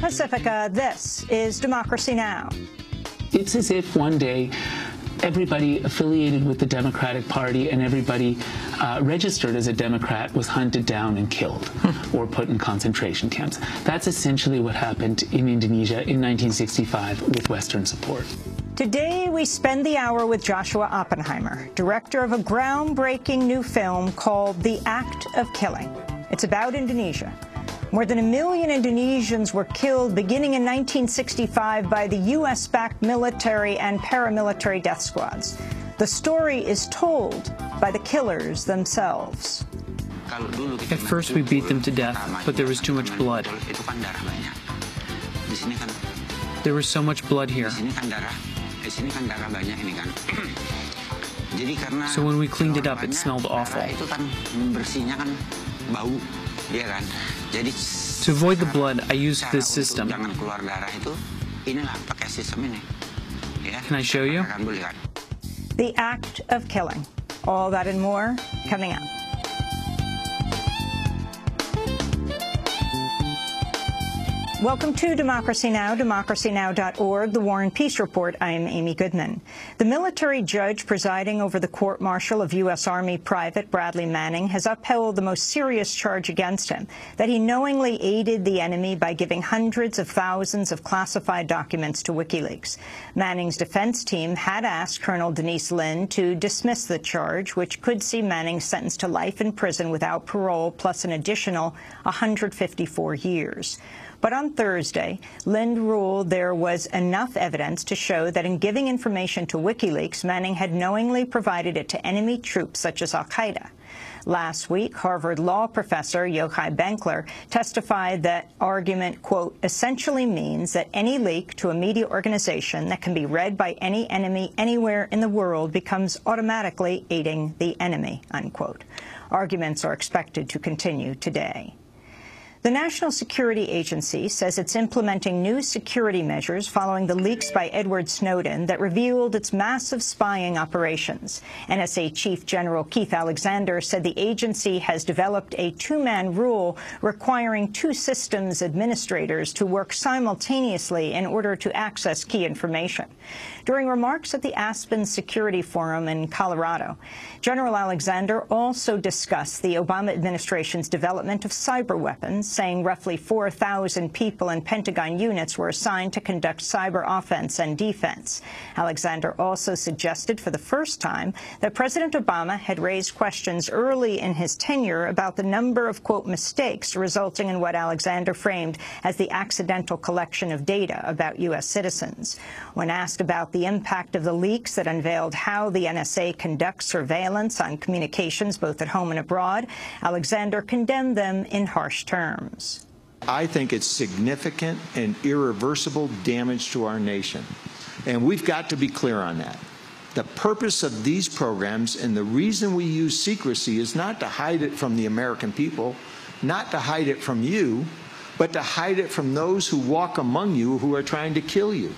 Pacifica, this is Democracy Now! It's as if one day everybody affiliated with the Democratic Party and everybody registered as a Democrat was hunted down and killed or put in concentration camps. That's essentially what happened in Indonesia in 1965 with Western support. Today, we spend the hour with Joshua Oppenheimer, director of a groundbreaking new film called The Act of Killing. It's about Indonesia. More than 1 million Indonesians were killed beginning in 1965 by the U.S.-backed military and paramilitary death squads. The story is told by the killers themselves. At first we beat them to death, but there was too much blood. There was so much blood here. So when we cleaned it up, it smelled awful. To avoid the blood, I used this system. Can I show you? The Act of Killing. All that and more coming up. Welcome to Democracy Now!, democracynow.org, the War and Peace Report. I am Amy Goodman. The military judge presiding over the court-martial of U.S. Army Private Bradley Manning has upheld the most serious charge against him, that he knowingly aided the enemy by giving hundreds of thousands of classified documents to WikiLeaks. Manning's defense team had asked Colonel Denise Lynn to dismiss the charge, which could see Manning sentenced to life in prison without parole, plus an additional 154 years. But on Thursday, Lind ruled there was enough evidence to show that in giving information to WikiLeaks, Manning had knowingly provided it to enemy troops such as al-Qaeda. Last week, Harvard law professor Yochai Benkler testified that argument, quote, essentially means that any leak to a media organization that can be read by any enemy anywhere in the world becomes automatically aiding the enemy, unquote. Arguments are expected to continue today. The National Security Agency says it's implementing new security measures following the leaks by Edward Snowden that revealed its massive spying operations. NSA Chief General Keith Alexander said the agency has developed a two-man rule requiring two systems administrators to work simultaneously in order to access key information. During remarks at the Aspen Security Forum in Colorado, General Alexander also discussed the Obama administration's development of cyber weapons, saying roughly 4,000 people in Pentagon units were assigned to conduct cyber offense and defense. Alexander also suggested for the first time that President Obama had raised questions early in his tenure about the number of, quote, mistakes resulting in what Alexander framed as the accidental collection of data about U.S. citizens. When asked about the impact of the leaks that unveiled how the NSA conducts surveillance on communications both at home and abroad, Alexander condemned them in harsh terms. I think it's significant and irreversible damage to our nation, and we've got to be clear on that. The purpose of these programs and the reason we use secrecy is not to hide it from the American people, not to hide it from you, but to hide it from those who walk among you who are trying to kill you.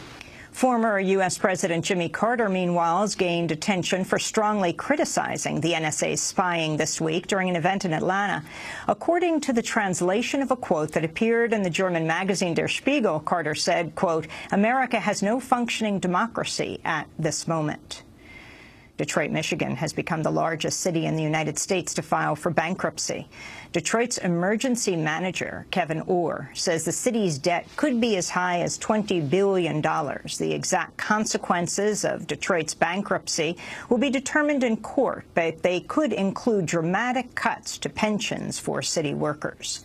Former U.S. President Jimmy Carter, meanwhile, has gained attention for strongly criticizing the NSA's spying this week during an event in Atlanta. According to the translation of a quote that appeared in the German magazine Der Spiegel, Carter said, quote, America has no functioning democracy at this moment. Detroit, Michigan has become the largest city in the United States to file for bankruptcy. Detroit's emergency manager, Kevin Orr, says the city's debt could be as high as $20 billion. The exact consequences of Detroit's bankruptcy will be determined in court, but they could include dramatic cuts to pensions for city workers.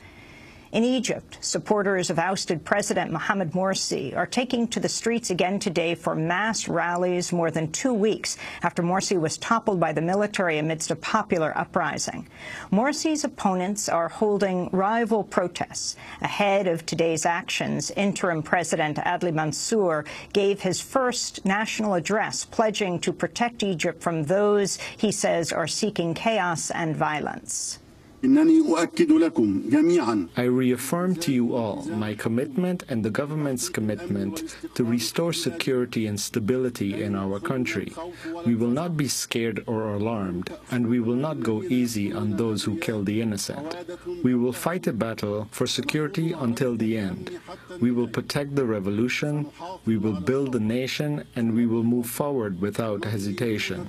In Egypt, supporters of ousted President Mohamed Morsi are taking to the streets again today for mass rallies more than 2 weeks after Morsi was toppled by the military amidst a popular uprising. Morsi's opponents are holding rival protests. Ahead of today's actions, interim President Adli Mansour gave his first national address, pledging to protect Egypt from those he says are seeking chaos and violence. I reaffirm to you all my commitment and the government's commitment to restore security and stability in our country. We will not be scared or alarmed, and we will not go easy on those who kill the innocent. We will fight a battle for security until the end. We will protect the revolution, we will build the nation, and we will move forward without hesitation.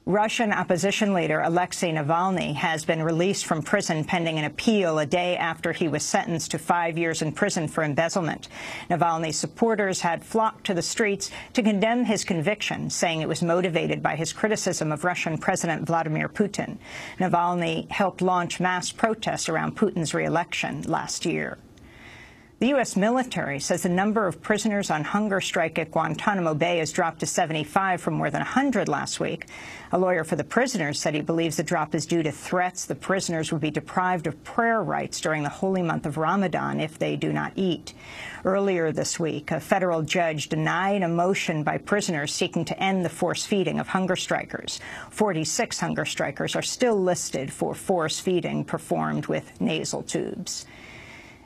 Russian opposition leader Alexei Navalny has been released from prison pending an appeal a day after he was sentenced to 5 years in prison for embezzlement. Navalny's supporters had flocked to the streets to condemn his conviction, saying it was motivated by his criticism of Russian President Vladimir Putin. Navalny helped launch mass protests around Putin's re-election last year. The U.S. military says the number of prisoners on hunger strike at Guantanamo Bay has dropped to 75 from more than 100 last week. A lawyer for the prisoners said he believes the drop is due to threats the prisoners would be deprived of prayer rights during the holy month of Ramadan if they do not eat. Earlier this week, a federal judge denied a motion by prisoners seeking to end the force feeding of hunger strikers. 46 hunger strikers are still listed for force feeding performed with nasal tubes.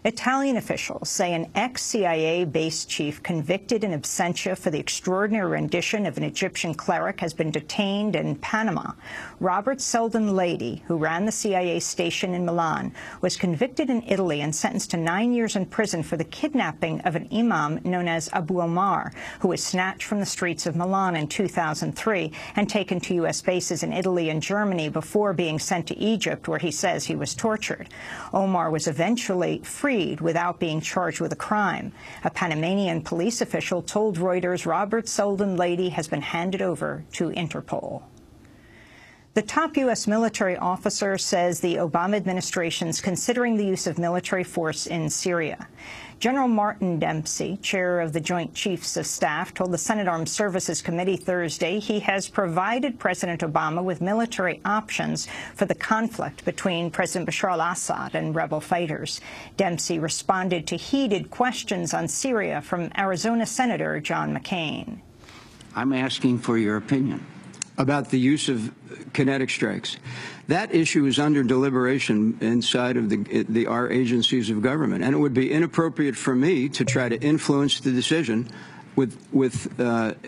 Italian officials say an ex-CIA base chief convicted in absentia for the extraordinary rendition of an Egyptian cleric has been detained in Panama. Robert Selden Lady, who ran the CIA station in Milan, was convicted in Italy and sentenced to 9 years in prison for the kidnapping of an imam known as Abu Omar, who was snatched from the streets of Milan in 2003 and taken to U.S. bases in Italy and Germany before being sent to Egypt, where he says he was tortured. Omar was eventually freed without being charged with a crime. A Panamanian police official told Reuters Robert Selden Lady has been handed over to Interpol. The top U.S. military officer says the Obama administration is considering the use of military force in Syria. General Martin Dempsey, chair of the Joint Chiefs of Staff, told the Senate Armed Services Committee Thursday he has provided President Obama with military options for the conflict between President Bashar al-Assad and rebel fighters. Dempsey responded to heated questions on Syria from Arizona Senator John McCain. I'm asking for your opinion about the use of kinetic strikes. That issue is under deliberation inside of our agencies of government, and it would be inappropriate for me to try to influence the decision with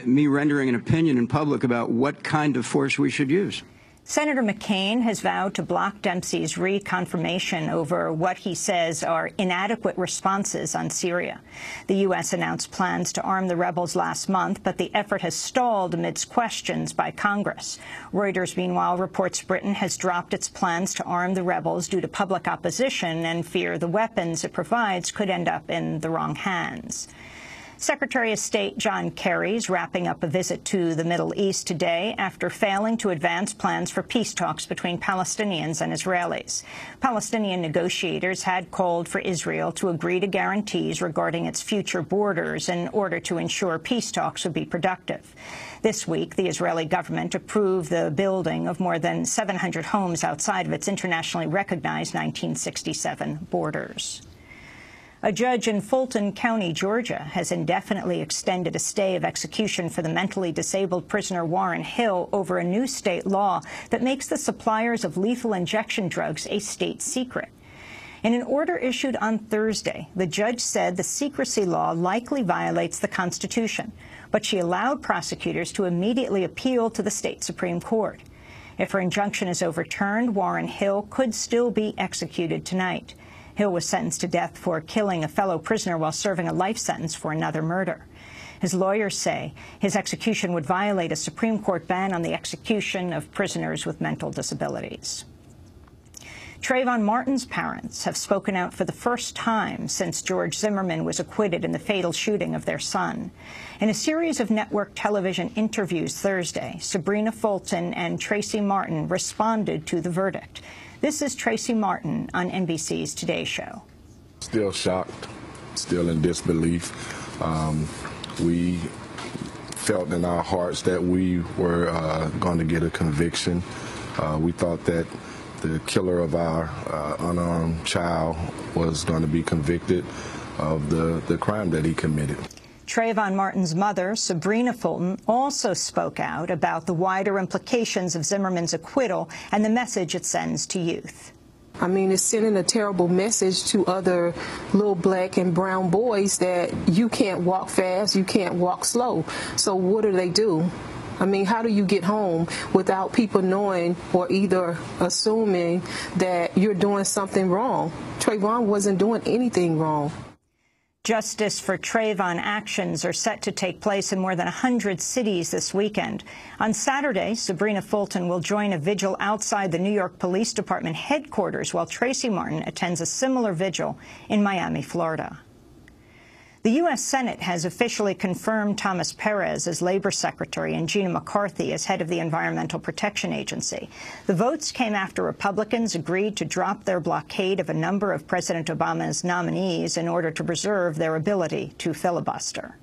me rendering an opinion in public about what kind of force we should use. Senator McCain has vowed to block Dempsey's reconfirmation over what he says are inadequate responses on Syria. The U.S. announced plans to arm the rebels last month, but the effort has stalled amidst questions by Congress. Reuters, meanwhile, reports Britain has dropped its plans to arm the rebels due to public opposition and fear the weapons it provides could end up in the wrong hands. Secretary of State John Kerry is wrapping up a visit to the Middle East today after failing to advance plans for peace talks between Palestinians and Israelis. Palestinian negotiators had called for Israel to agree to guarantees regarding its future borders in order to ensure peace talks would be productive. This week, the Israeli government approved the building of more than 700 homes outside of its internationally recognized 1967 borders. A judge in Fulton County, Georgia, has indefinitely extended a stay of execution for the mentally disabled prisoner Warren Hill over a new state law that makes the suppliers of lethal injection drugs a state secret. In an order issued on Thursday, the judge said the secrecy law likely violates the Constitution, but she allowed prosecutors to immediately appeal to the state Supreme Court. If her injunction is overturned, Warren Hill could still be executed tonight. Hill was sentenced to death for killing a fellow prisoner while serving a life sentence for another murder. His lawyers say his execution would violate a Supreme Court ban on the execution of prisoners with mental disabilities. Trayvon Martins' parents have spoken out for the first time since George Zimmerman was acquitted in the fatal shooting of their son. In a series of network television interviews Thursday, Sabrina Fulton and Tracy Martin responded to the verdict. This is Tracy Martin on NBC's Today Show. Still shocked, still in disbelief. We felt in our hearts that we were going to get a conviction. We thought that the killer of our unarmed child was going to be convicted of the crime that he committed. Trayvon Martin's mother, Sabrina Fulton, also spoke out about the wider implications of Zimmerman's acquittal and the message it sends to youth. I mean, it's sending a terrible message to other little black and brown boys that you can't walk fast, you can't walk slow. So what do? I mean, how do you get home without people knowing or either assuming that you're doing something wrong? Trayvon wasn't doing anything wrong. Justice for Trayvon actions are set to take place in more than 100 cities this weekend. On Saturday, Sabrina Fulton will join a vigil outside the New York Police Department headquarters, while Tracy Martin attends a similar vigil in Miami, Florida. The U.S. Senate has officially confirmed Thomas Perez as Labor Secretary and Gina McCarthy as head of the Environmental Protection Agency. The votes came after Republicans agreed to drop their blockade of a number of President Obama's nominees in order to preserve their ability to filibuster.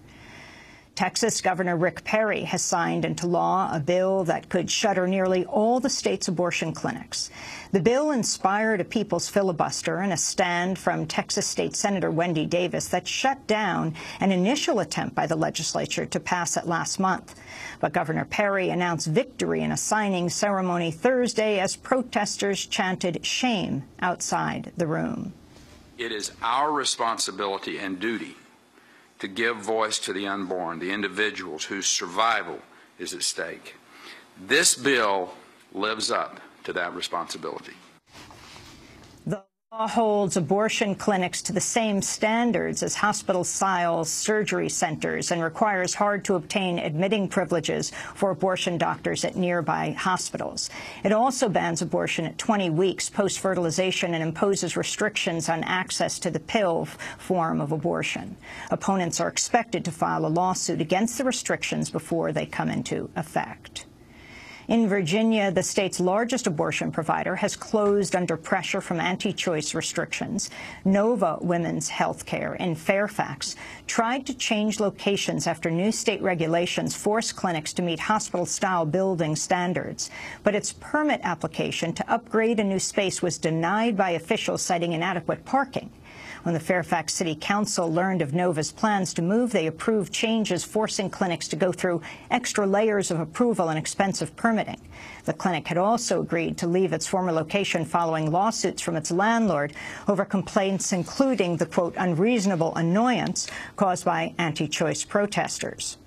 Texas Governor Rick Perry has signed into law a bill that could shutter nearly all the state's abortion clinics. The bill inspired a people's filibuster and a stand from Texas State Senator Wendy Davis that shut down an initial attempt by the legislature to pass it last month. But Governor Perry announced victory in a signing ceremony Thursday as protesters chanted shame outside the room. It is our responsibility and duty to give voice to the unborn, the individuals whose survival is at stake. This bill lives up to that responsibility. The law holds abortion clinics to the same standards as hospital-style surgery centers and requires hard-to-obtain admitting privileges for abortion doctors at nearby hospitals. It also bans abortion at 20 weeks post-fertilization and imposes restrictions on access to the pill form of abortion. Opponents are expected to file a lawsuit against the restrictions before they come into effect. In Virginia, the state's largest abortion provider has closed under pressure from anti-choice restrictions. Nova Women's Health Care in Fairfax tried to change locations after new state regulations forced clinics to meet hospital-style building standards. But its permit application to upgrade a new space was denied by officials citing inadequate parking. When the Fairfax City Council learned of Nova's plans to move, they approved changes forcing clinics to go through extra layers of approval and expensive permitting. The clinic had also agreed to leave its former location following lawsuits from its landlord over complaints including the, quote, unreasonable annoyance caused by anti-choice protesters.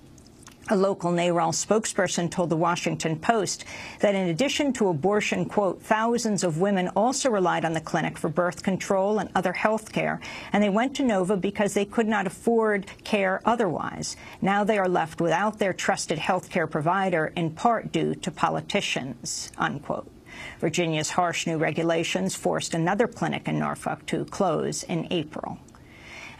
A local NARAL spokesperson told the Washington Post that in addition to abortion, quote, thousands of women also relied on the clinic for birth control and other health care, and they went to Nova because they could not afford care otherwise. Now they are left without their trusted health care provider, in part due to politicians, unquote. Virginia's harsh new regulations forced another clinic in Norfolk to close in April.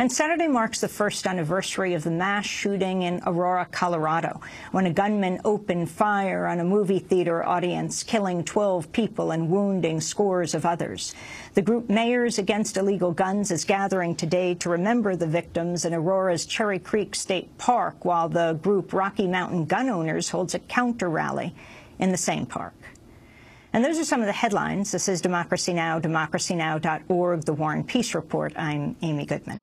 And Saturday marks the first anniversary of the mass shooting in Aurora, Colorado, when a gunman opened fire on a movie theater audience, killing 12 people and wounding scores of others. The group Mayors Against Illegal Guns is gathering today to remember the victims in Aurora's Cherry Creek State Park, while the group Rocky Mountain Gun Owners holds a counter-rally in the same park. And those are some of the headlines. This is Democracy Now!, democracynow.org, The War and Peace Report. I'm Amy Goodman.